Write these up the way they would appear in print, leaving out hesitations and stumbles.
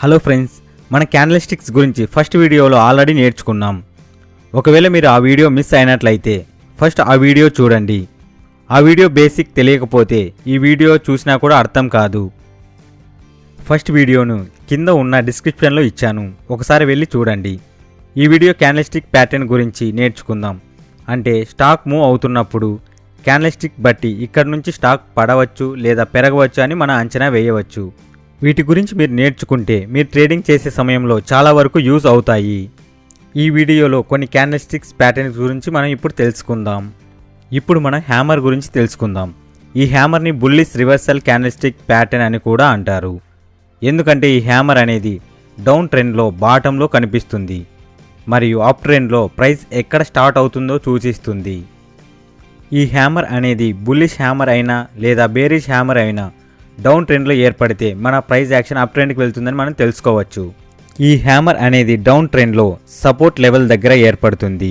Hello friends, మన candle sticks గురించి first వీడియోలో ఆల్రెడీ నేర్చుకున్నాం. ఒకవేళ మీరు ఆ వీడియో మిస్ అయినట్లయితే ఫస్ట్ ఆ వీడియో చూడండి. ఆ వీడియో బేసిక్ తెలియకపోతే ఈ వీడియో చూసినా కూడా అర్థం కాదు. ఫస్ట్ వీడియోను కింద ఉన్న డిస్క్రిప్షన్లో ఇచ్చాను, ఒకసారి వెళ్ళి చూడండి. ఈ వీడియో క్యాండిల్ స్టిక్ ప్యాటర్న్ గురించి నేర్చుకుందాం. అంటే స్టాక్ మూవ్ అవుతున్నప్పుడు క్యాండిల్ స్టిక్ బట్టి ఇక్కడ నుంచి స్టాక్ పడవచ్చు లేదా పెరగవచ్చు అని మనం అంచనా వేయవచ్చు. వీటి గురించి మీరు నేర్చుకుంటే మీరు ట్రేడింగ్ చేసే సమయంలో చాలా వరకు యూజ్ అవుతాయి. ఈ వీడియోలో కొన్ని క్యాండిల్ స్టిక్స్ ప్యాటర్న్స్ గురించి మనం ఇప్పుడు తెలుసుకుందాం. ఇప్పుడు మనం హ్యామర్ గురించి తెలుసుకుందాం. ఈ హ్యామర్ని bullish reversal candlestick pattern అని కూడా అంటారు. ఎందుకంటే ఈ హ్యామర్ అనేది డౌన్ ట్రెండ్లో బాటంలో కనిపిస్తుంది మరియు అప్ ట్రెండ్లో ప్రైస్ ఎక్కడ స్టార్ట్ అవుతుందో సూచిస్తుంది. ఈ హ్యామర్ అనేది బుల్లిష్ హ్యామర్ అయినా లేదా బేరిష్ హ్యామర్ అయినా డౌన్ ట్రెండ్లో ఏర్పడితే మన ప్రైస్ యాక్షన్ అప్ ట్రెండ్కి వెళ్తుందని మనం తెలుసుకోవచ్చు. ఈ హ్యామర్ అనేది డౌన్ ట్రెండ్లో సపోర్ట్ లెవెల్ దగ్గర ఏర్పడుతుంది.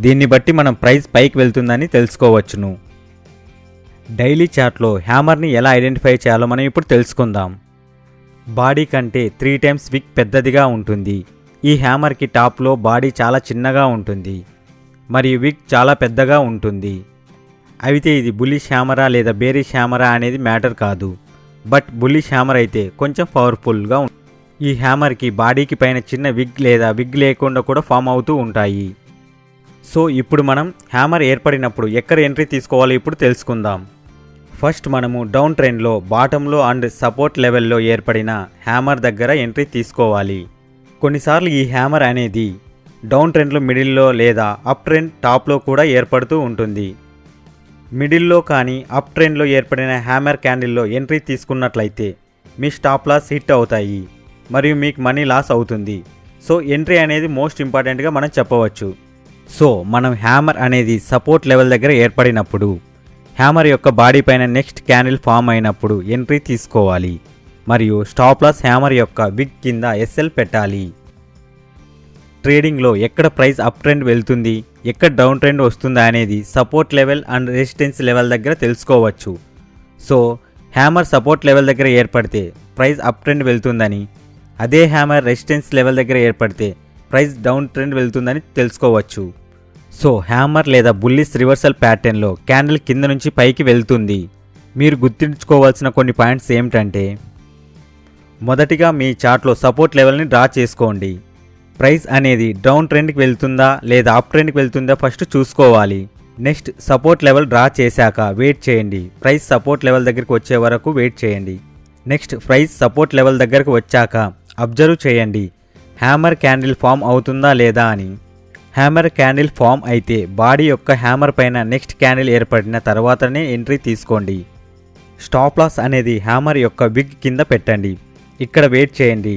దీన్ని బట్టి మనం ప్రైస్ పైకి వెళ్తుందని తెలుసుకోవచ్చును. డైలీ చార్ట్లో హ్యామర్ని ఎలా ఐడెంటిఫై చేయాలో మనం ఇప్పుడు తెలుసుకుందాం. బాడీ కంటే 3 times విక్ పెద్దదిగా ఉంటుంది. ఈ హ్యామర్కి టాప్లో బాడీ చాలా చిన్నగా ఉంటుంది మరియు విక్ చాలా పెద్దగా ఉంటుంది. అయితే ఇది బుల్లిష్ హ్యామరా లేదా బేరిష్ హ్యామరా అనేది మ్యాటర్ కాదు. బట్ బుల్లిష్ హ్యామర్ అయితే కొంచెం పవర్ఫుల్గా ఉంటుంది. ఈ హ్యామర్కి బాడీకి పైన చిన్న విగ్ లేదా విగ్ లేకుండా కూడా ఫామ్ అవుతూ ఉంటాయి. సో ఇప్పుడు మనం హ్యామర్ ఏర్పడినప్పుడు ఎక్కడ ఎంట్రీ తీసుకోవాలో ఇప్పుడు తెలుసుకుందాం. ఫస్ట్ మనము డౌన్ ట్రెండ్లో బాటంలో అండ్ సపోర్ట్ లెవెల్లో ఏర్పడిన హ్యామర్ దగ్గర ఎంట్రీ తీసుకోవాలి. కొన్నిసార్లు ఈ హ్యామర్ అనేది డౌన్ ట్రెండ్లో మిడిల్లో లేదా అప్ ట్రెండ్ టాప్లో కూడా ఏర్పడుతూ ఉంటుంది. మిడిల్లో కానీ అప్ ట్రెండ్లో ఏర్పడిన హ్యామర్ క్యాండిల్లో ఎంట్రీ తీసుకున్నట్లయితే మీ స్టాప్ లాస్ హిట్ అవుతాయి మరియు మీకు మనీ లాస్ అవుతుంది. సో ఎంట్రీ అనేది మోస్ట్ ఇంపార్టెంట్గా మనం చెప్పవచ్చు. సో మనం హ్యామర్ అనేది సపోర్ట్ లెవెల్ దగ్గర ఏర్పడినప్పుడు హ్యామర్ యొక్క బాడీ పైన నెక్స్ట్ క్యాండిల్ ఫామ్ అయినప్పుడు ఎంట్రీ తీసుకోవాలి మరియు స్టాప్ లాస్ హ్యామర్ యొక్క విగ్ కింద ఎస్ఎల్ పెట్టాలి. ట్రేడింగ్లో ఎక్కడ ప్రైస్ అప్ ట్రెండ్ వెళ్తుంది, ఎక్కడ డౌన్ ట్రెండ్ వస్తుందా అనేది support level and resistance level దగ్గర తెలుసుకోవచ్చు. సో హ్యామర్ సపోర్ట్ లెవెల్ దగ్గర ఏర్పడితే ప్రైస్ అప్ ట్రెండ్ వెళ్తుందని, అదే హ్యామర్ రెసిస్టెన్స్ లెవెల్ దగ్గర ఏర్పడితే ప్రైస్ డౌన్ ట్రెండ్ వెళ్తుందని తెలుసుకోవచ్చు. సో హ్యామర్ లేదా బుల్లిష్ రివర్సల్ ప్యాటర్న్లో క్యాండిల్ కింద నుంచి పైకి వెళ్తుంది. మీరు గుర్తుంచుకోవాల్సిన కొన్ని పాయింట్స్ ఏమిటంటే, మొదటిగా మీ చార్ట్లో సపోర్ట్ లెవెల్ని డ్రా చేసుకోండి. ప్రైస్ అనేది డౌన్ ట్రెండ్కి వెళ్తుందా లేదా అప్ ట్రెండ్కి వెళ్తుందా ఫస్ట్ చూసుకోవాలి. నెక్స్ట్ సపోర్ట్ లెవెల్ డ్రా చేశాక వెయిట్ చేయండి. ప్రైస్ సపోర్ట్ లెవెల్ దగ్గరికి వచ్చే వరకు వెయిట్ చేయండి. నెక్స్ట్ ప్రైస్ సపోర్ట్ లెవెల్ దగ్గరకు వచ్చాక అబ్జర్వ్ చేయండి హ్యామర్ క్యాండిల్ ఫామ్ అవుతుందా లేదా అని. హ్యామర్ క్యాండిల్ ఫామ్ అయితే బాడీ యొక్క హ్యామర్ పైన నెక్స్ట్ క్యాండిల్ ఏర్పడిన తర్వాతనే ఎంట్రీ తీసుకోండి. స్టాప్ లాస్ అనేది హ్యామర్ యొక్క విగ్ కింద పెట్టండి. ఇక్కడ వెయిట్ చేయండి.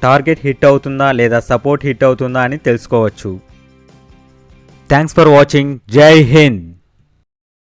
టార్గెట్ హిట్ అవుతుందా లేదా సపోర్ట్ హిట్ అవుతుందా అని తెలుసుకోవచ్చు. Thanks for watching. జై హింద్.